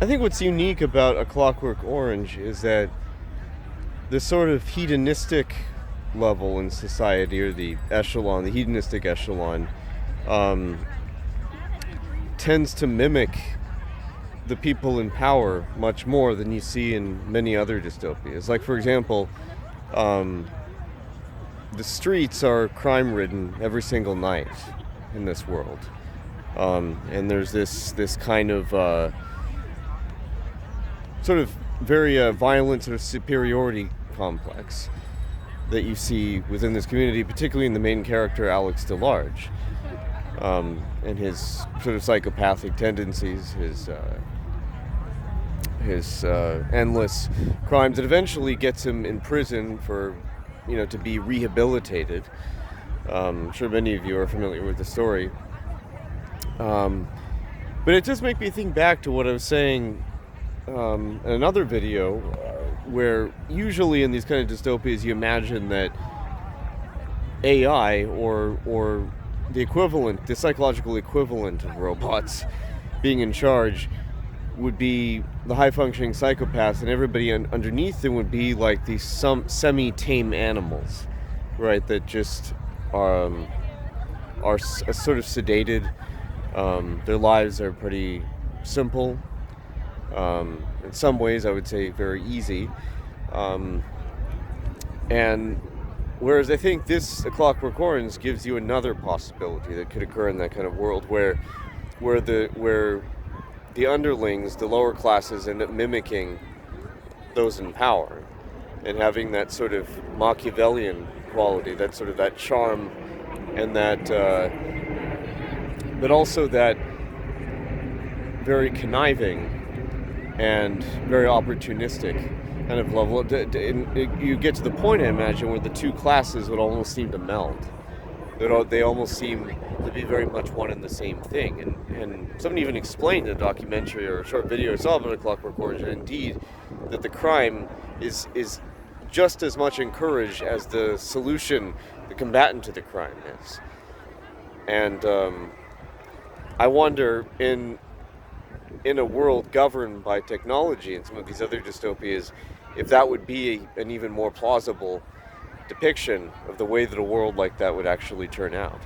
I think what's unique about A Clockwork Orange is that the sort of hedonistic level in society, or the echelon, the hedonistic echelon, um, tends to mimic the people in power much more than you see in many other dystopias. Like, for example, the streets are crime-ridden every single night in this world, and there's this kind of sort of very violent sort of superiority complex that you see within this community, particularly in the main character, Alex DeLarge, and his sort of psychopathic tendencies, his endless crimes that eventually gets him in prison for, to be rehabilitated. I'm sure many of you are familiar with the story. But it does make me think back to what I was saying in another video, where usually in these kind of dystopias you imagine that AI or the equivalent, the psychological equivalent of robots being in charge would be the high-functioning psychopaths, and everybody underneath them would be like these semi-tame animals, right? That just are sort of sedated. Their lives are pretty simple. In some ways, I would say very easy. And whereas I think this A Clockwork Orange gives you another possibility that could occur in that kind of world, where the underlings, the lower classes, end up mimicking those in power and having that sort of Machiavellian quality, that sort of that charm, and that, but also that very conniving and very opportunistic kind of level. You get to the point, I imagine, where the two classes would almost seem to meld. They almost seem to be very much one and the same thing. And someone even explained in a documentary or a short video I saw about A Clockwork Orange, and indeed, that the crime is just as much encouraged as the solution, the combatant to the crime is. And I wonder, in a world governed by technology and some of these other dystopias, if that would be an even more plausible depiction of the way that a world like that would actually turn out.